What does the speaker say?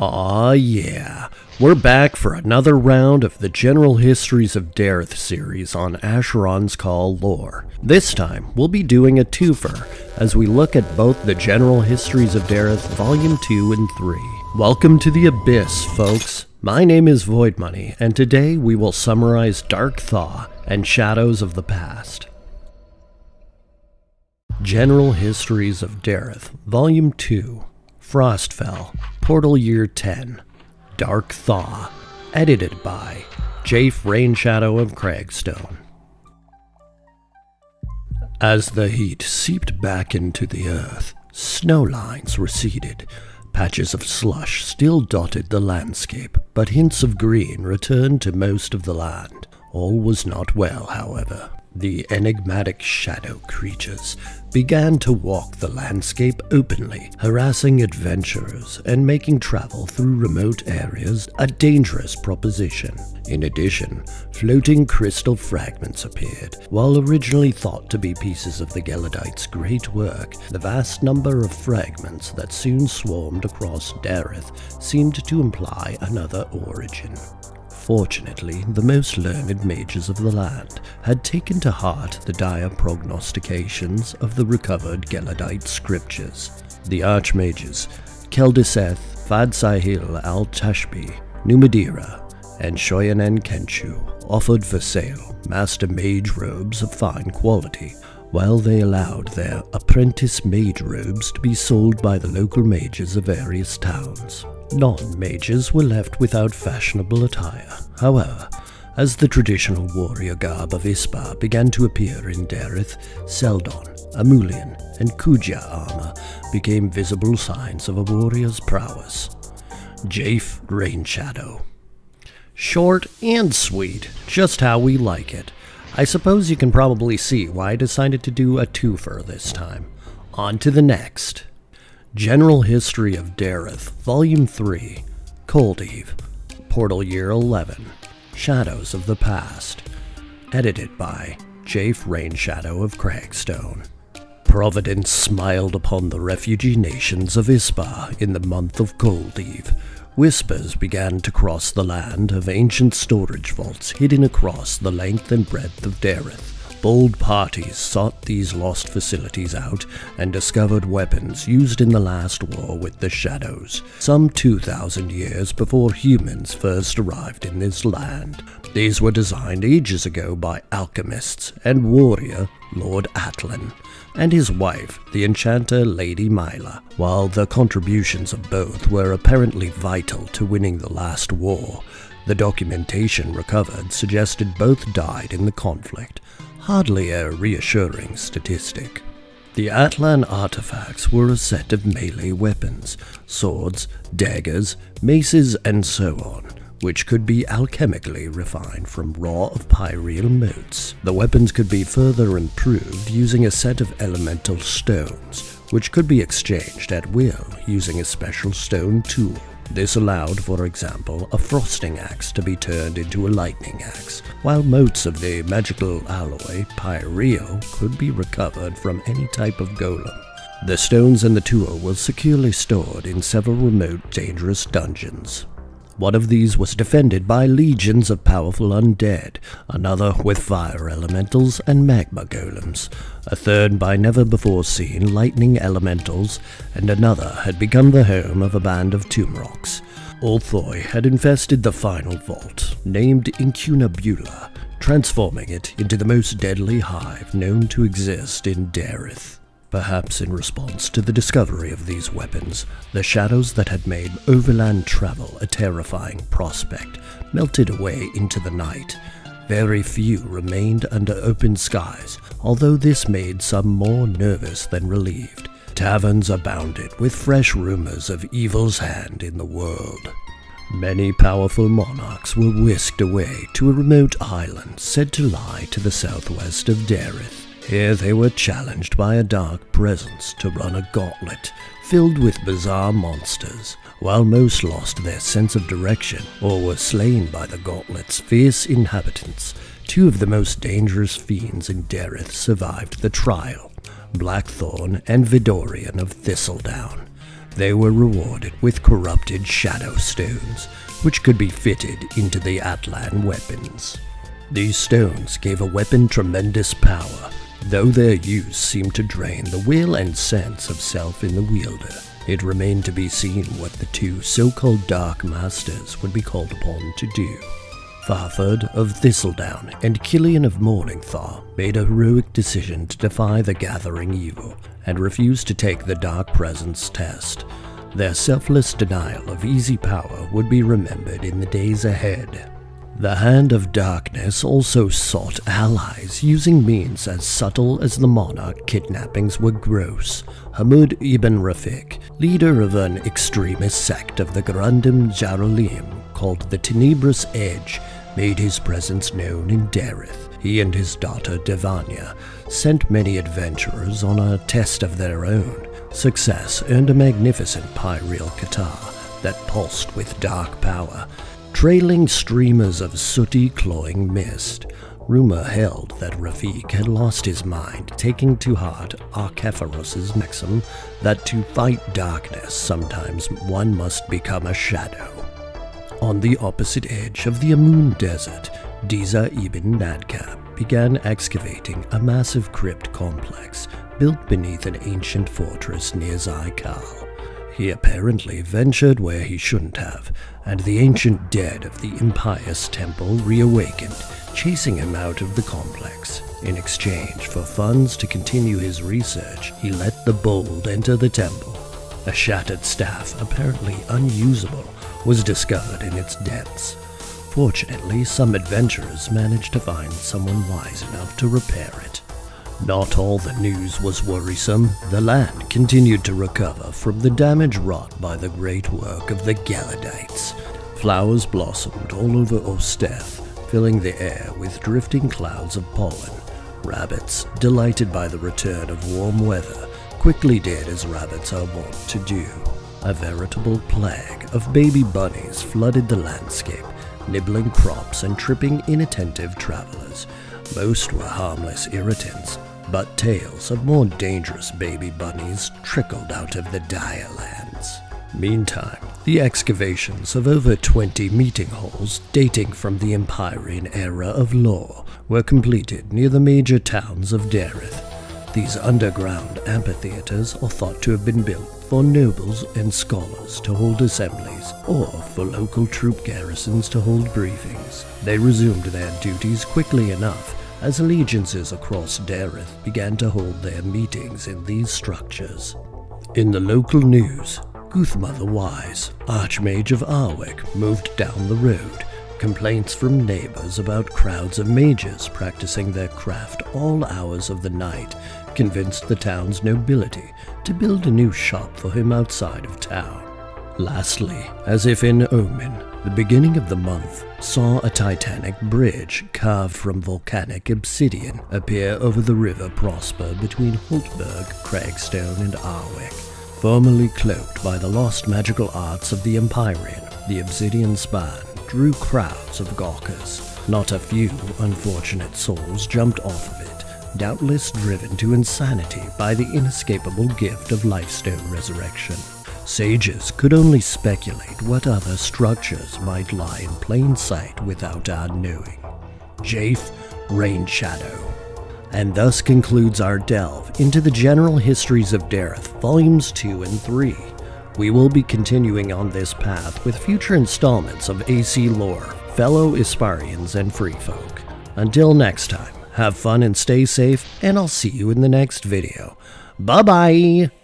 Aw yeah, we're back for another round of the General Histories of Dereth series on Asheron's Call lore. This time, we'll be doing a twofer, as we look at both the General Histories of Dereth Volume 2 and 3. Welcome to the Abyss, folks. My name is Void Money, and today we will summarize Dark Thaw and Shadows of the Past. General Histories of Dereth, Volume 2, Frostfell, Portal Year 10, Dark Thaw, edited by Jaiph Rainshadow of Cragstone. As the heat seeped back into the earth, snow lines receded. Patches of slush still dotted the landscape, but hints of green returned to most of the land. All was not well, however. The enigmatic shadow creatures began to walk the landscape openly, harassing adventurers and making travel through remote areas a dangerous proposition. In addition, floating crystal fragments appeared. While originally thought to be pieces of the Geladites' great work, the vast number of fragments that soon swarmed across Dereth seemed to imply another origin. Fortunately, the most learned mages of the land had taken to heart the dire prognostications of the recovered Geladite scriptures. The archmages, Keldiseth, Fadsahil al-Tashbi, Numadira, and Shoyanen Kenshu offered for sale master mage robes of fine quality, while they allowed their apprentice mage robes to be sold by the local mages of various towns. Non-mages were left without fashionable attire. However, as the traditional warrior garb of Ispa began to appear in Dereth, Seldon, Amulian, and Kuja armor became visible signs of a warrior's prowess. Jaiph Rainshadow. Short and sweet, just how we like it. I suppose you can probably see why I decided to do a twofer this time. On to the next. General History of Dereth, Volume 3, Cold Eve, Portal Year 11, Shadows of the Past, edited by Jaiph Rainshadow of Cragstone. Providence smiled upon the refugee nations of Ispa in the month of Cold Eve. Whispers began to cross the land of ancient storage vaults hidden across the length and breadth of Dereth. Bold parties sought these lost facilities out and discovered weapons used in the last war with the Shadows, some 2,000 years before humans first arrived in this land. These were designed ages ago by alchemists and warrior Lord Atlan and his wife, the enchanter Lady Myla. While the contributions of both were apparently vital to winning the last war, the documentation recovered suggested both died in the conflict. Hardly a reassuring statistic. The Atlan artifacts were a set of melee weapons, swords, daggers, maces, and so on, which could be alchemically refined from raw of pyreal motes. The weapons could be further improved using a set of elemental stones, which could be exchanged at will using a special stone tool. This allowed, for example, a frosting axe to be turned into a lightning axe, while motes of the magical alloy pyreal could be recovered from any type of golem. The stones and the tool were securely stored in several remote, dangerous dungeons. One of these was defended by legions of powerful undead, another with fire elementals and magma golems, a third by never-before-seen lightning elementals, and another had become the home of a band of Tumroks. Orthoi had infested the final vault, named Incunabula, transforming it into the most deadly hive known to exist in Dereth. Perhaps in response to the discovery of these weapons, the shadows that had made overland travel a terrifying prospect melted away into the night. Very few remained under open skies, although this made some more nervous than relieved. Taverns abounded with fresh rumors of evil's hand in the world. Many powerful monarchs were whisked away to a remote island said to lie to the southwest of Dereth. Here they were challenged by a dark presence to run a gauntlet filled with bizarre monsters. While most lost their sense of direction or were slain by the gauntlet's fierce inhabitants, two of the most dangerous fiends in Dereth survived the trial, Blackthorn and Vidorian of Thistledown. they were rewarded with corrupted shadow stones, which could be fitted into the Atlan weapons. These stones gave a weapon tremendous power, though their use seemed to drain the will and sense of self in the wielder. It remained to be seen what the two so-called Dark Masters would be called upon to do. Farford of Thistledown and Killian of Morningthaw made a heroic decision to defy the gathering evil, and refused to take the Dark Presence test. Their selfless denial of easy power would be remembered in the days ahead. The Hand of Darkness also sought allies, using means as subtle as the monarch kidnappings were gross. Hamud ibn Rafiq, leader of an extremist sect of the Grundim Jaralim called the Tenebrous Edge, made his presence known in Dereth. He and his daughter Devanya sent many adventurers on a test of their own. Success earned a magnificent pyreal Qatar that pulsed with dark power, trailing streamers of sooty, cloying mist. Rumor held that Rafiq had lost his mind, taking to heart Arkephoros's maxim that to fight darkness, sometimes one must become a shadow. On the opposite edge of the Amun Desert, Diza ibn Nadkab began excavating a massive crypt complex built beneath an ancient fortress near Zaikal. He apparently ventured where he shouldn't have, and the ancient dead of the impious temple reawakened, chasing him out of the complex. In exchange for funds to continue his research, he let the bold enter the temple. A shattered staff, apparently unusable, was discovered in its depths. Fortunately, some adventurers managed to find someone wise enough to repair it. Not all the news was worrisome. The land continued to recover from the damage wrought by the great work of the Geladites. Flowers blossomed all over Osteth, filling the air with drifting clouds of pollen. Rabbits, delighted by the return of warm weather, quickly did as rabbits are wont to do. A veritable plague of baby bunnies flooded the landscape, nibbling crops and tripping inattentive travelers. Most were harmless irritants, but tales of more dangerous baby bunnies trickled out of the dire lands. Meantime, the excavations of over 20 meeting halls dating from the Empyrean era of lore were completed near the major towns of Dereth. These underground amphitheaters are thought to have been built for nobles and scholars to hold assemblies, or for local troop garrisons to hold briefings. They resumed their duties quickly enough, as allegiances across Dereth began to hold their meetings in these structures. In the local news, Guthma the Wise, Archmage of Arwick, moved down the road. Complaints from neighbors about crowds of mages practicing their craft all hours of the night convinced the town's nobility to build a new shop for him outside of town. Lastly, as if in omen, the beginning of the month saw a titanic bridge carved from volcanic obsidian appear over the river Prosper between Hultberg, Cragstone, and Arwick. Formerly cloaked by the lost magical arts of the Empyrean, the obsidian span drew crowds of gawkers. Not a few unfortunate souls jumped off of it, doubtless driven to insanity by the inescapable gift of Lifestone Resurrection. Sages could only speculate what other structures might lie in plain sight without our knowing. Jaiph Rainshadow. And thus concludes our delve into the General Histories of Dereth, Volumes 2 and 3. We will be continuing on this path with future installments of AC lore, fellow Isparians and free folk. Until next time, have fun and stay safe, and I'll see you in the next video. Bye-bye!